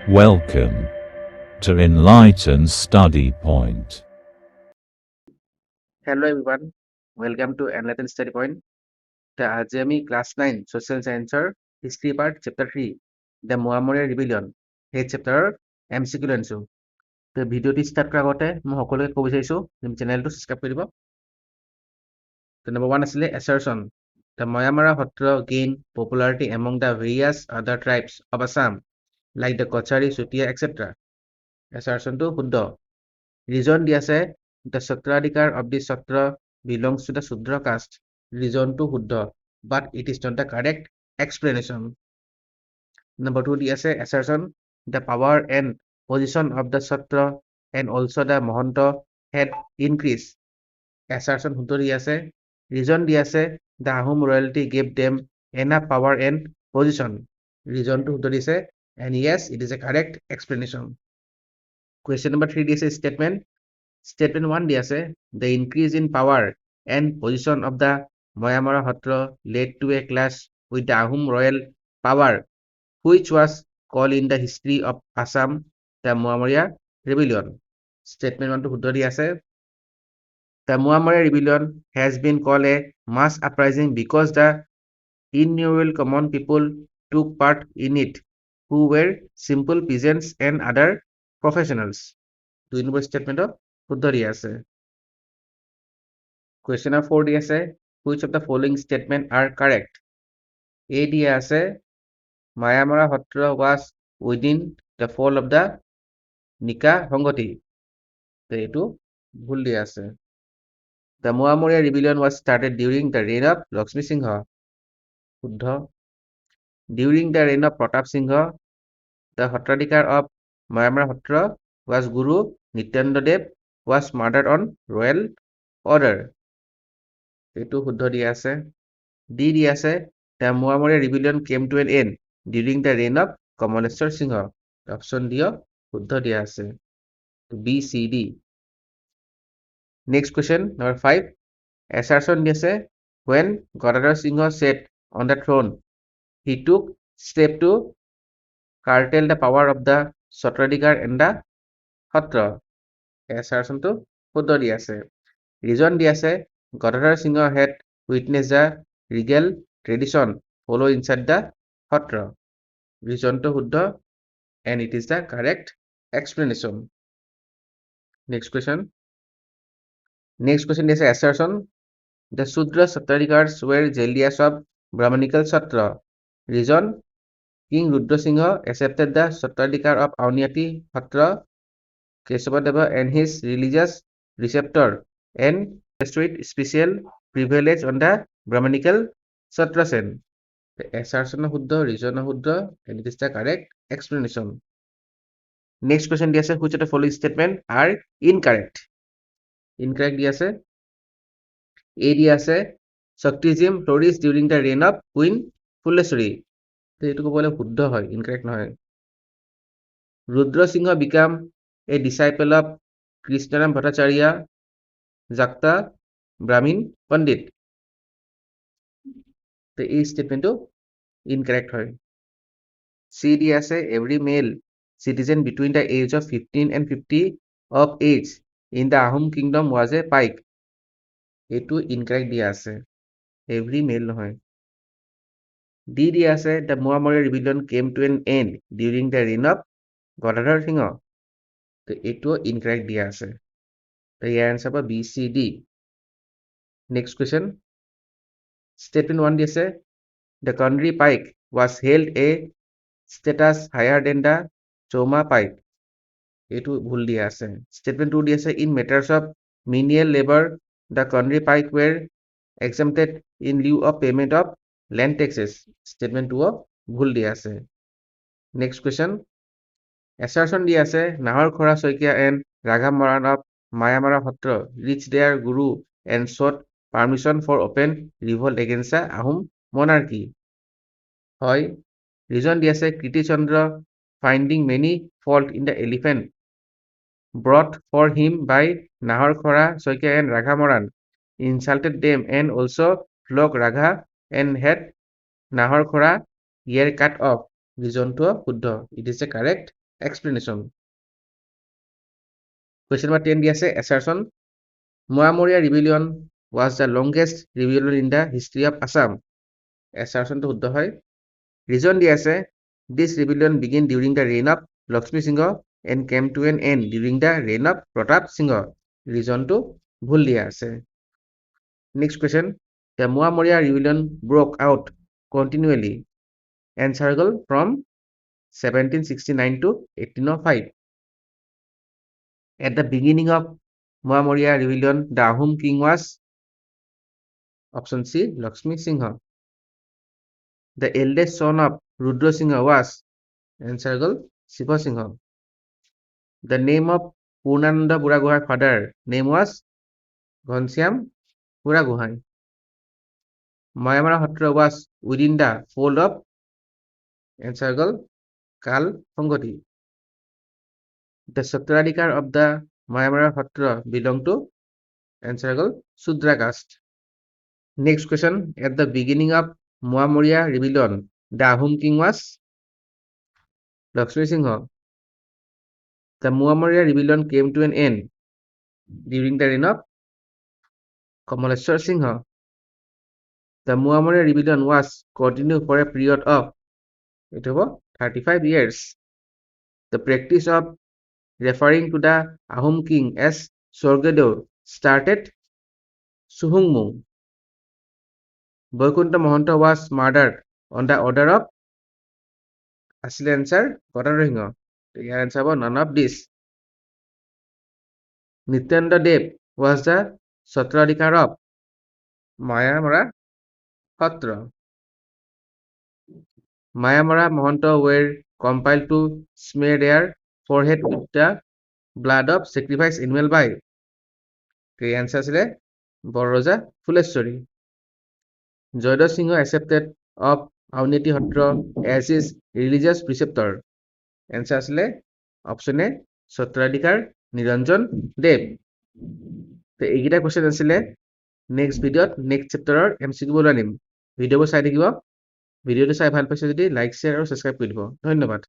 Welcome to Enlighten Study Point. Hello everyone, welcome to Enlighten Study Point. আজি আমি class 9 social ছায়েন্সৰ history part chapter 3 the Moamoria rebellion সেই চেপ্টাৰৰ MCQ আনিছোঁ। তো ভিডিঅ'টি ষ্টাৰ্ট কৰাৰ আগতে মই সকলোকে ক'ব বিচাৰিছোঁ তুমি চেনেলটো ছাবস্ক্ৰাইব কৰি দিব। তো নম্বৰ 1 আছিলে assertion the Moamara Satra gain popularity among the various other tribes of Assam like the Kachari Chutiya etcetera. এছাৰশ্যনটো শুদ্ধ। ৰিজন দি আছে the Satradhikar of the Satra belongs to the Shudra caste. Reason to Huddha, but it is not the correct explanation. Number 2 the assertion the power and position of the Satra and also the Mahanta had increased. Assertion Huddha the reason the Ahom royalty gave them enough power and position. Reason to Huddha the and yes, it is a correct explanation. Question number 3 the statement. Statement 1 the increase in power and position of the Mayamara Hatra led to a clash with the Ahom royal power, which was called in the history of Assam the Moamaria Rebellion. Statement 1 to Huddari ase. The Moamaria Rebellion has been called a mass uprising because the innumerable common people took part in it, who were simple peasants and other professionals. 2 number statement of Huddari ase. Question number 4 dia ase which of the following statement are correct? A dia ase Mayamara Hatra was within the fall of the Nika Hongoti. তো এইটো ভুল দিয়া আছে। The Moamoria rebellion was started during the reign of Lakshmi Singha. শুদ্ধ। During the reign of Pratap Singha, the Hotradikar of Mayamara Hatra was Guru Nityananda Dev was murdered on royal order. এইটো শুদ্ধ দিয়া আছে। D দিয়া আছে the Moamoria rebellion came to an end during the reign of Kamaleshwar Singha. Option D শুদ্ধ দিয়া আছে। B, C, D. Next question number 5. Assertion দিয়া আছে when Gadadhar Singha sat on the throne, he took step to curtail the power of the Sotradikar and the Hatra. Assertion to শুদ্ধ দিয়া আছে। Reason দিয়া আছে Gadadhar Singha had witnessed the regal tradition follow inside the Hatra. Reason to শুদ্ধ and it is the correct explanation. Next question is assertion the Sudra Sattradikars were jealous of Brahmanical Satra. Reason King Rudra Singha accepted the Sattradikar of Auniyati Hatra Kesavadeva and his religious receptor and bestowed special privilege on the Brahmanical Satrasen. The assertion of Huddha, reason of Huddha, and it is the correct explanation. Next question is which of the following statement are incorrect? Incorrect is A দিয়া আছে Shaktism flourished during the reign of Queen Fuleshwari. তো এটুকু বলে শুদ্ধ হয়, incorrect নহয়। Rudra Singha became a disciple of Krishnaram Bhattacharya Jakta Brahmin Pandit. তো এই স্টেটমেন্টটো incorrect হয়। C দিয়া আছে every male citizen between the age of 15 and 50 of age in the Ahom kingdom was a pike. এইটো incorrect দিয়া আছে। Every male নহয়। D দিয়া আছে the Moamoria rebellion came to an end during the reign of Gadadhar Singha. তো এইটো incorrect দিয়া আছে। তো ইয়াৰ answer হ'ব B, C, D. Next question. Statement 1 দিছে the Kandri pike was held a status higher than the Choma pike. এইটো ভুল দিয়া আছে। Statement 2 দিছে in matters of menial labor the Kandri pike were exempted in lieu of payment of land taxes. Statement 2 ভুল দিয়া আছে। Next question. Assertion দিয়া আছে Nahar Khora Soikia and Raghav Moran of Mayamara Hatra reached their guru and sought permission for open revolt against the Ahom monarchy. হয়। Reason দিয়া আছে Kriti Chandra finding many fault in the elephant brought for him by Nahar Khora Soikia and Raghav Moran insulted them and also flogged Ragha and had Nahar Khora ear cut off. Reason to শুদ্ধ. It is a correct explanation. Question number 10 দিয়া আছে assertion. Moamoria rebellion was the longest rebellion in the history of Assam. Assertion to শুদ্ধ হয়। Reason দিয়া আছে this rebellion began during the reign of Lakshmi Singha and came to an end during the reign of Pratap Singha. Reason to ভুল দিয়া আছে। Next question. The Moamoria rebellion broke out continually and circle from 1769 to 1805. At the beginning of Moamoria rebellion, the Ahom king was option C, Lakshmi Singha. The eldest son of Rudra Singha was answerable Shiva Singha. The name of Purnananda Buragohai's father name was Ghanshyam Buragohai. Mayamara Hatra was within the fold of answerable Kal Pangoti. The Sattradikar of the Mayamara Hatra belong to answerable Sudra caste. Next question. At the beginning of Moamoria rebellion, the Ahom king was Lakshmi Singha. The Moamoria rebellion came to an end during the reign of Kamaleshwar Singha. The Moamoria rebellion was continued for a period of 35 years. The practice of referring to the Ahom king as Sorgadev started Suhungmung. Boykunta Mahanta was murdered on the order of Asile answer Kotarohinga. The answer was none of this. Nityananda Dev was the Sattradikar of Mayamara Hatra. Mayamara Mahanta were compelled to smear their forehead with the blood of sacrificed animal by. The answer is Boroja Fuleshwari. Jayadeva Singha accepted of Auneti Hatra as his religious preceptor. Answer is option A, Sattradikar Niranjan Dev. তো এইকেইটা question আছিলে next ভিডিঅ'ত next চেপ্টাৰৰ MCQ বোৰ আনিম। ভিডিঅ'বোৰ চাই থাকিব। ভিডিঅ'টো চাই ভাল পাইছে যদি লাইক শ্বেয়াৰ আৰু ছাবস্ক্ৰাইব কৰি দিব। ধন্যবাদ।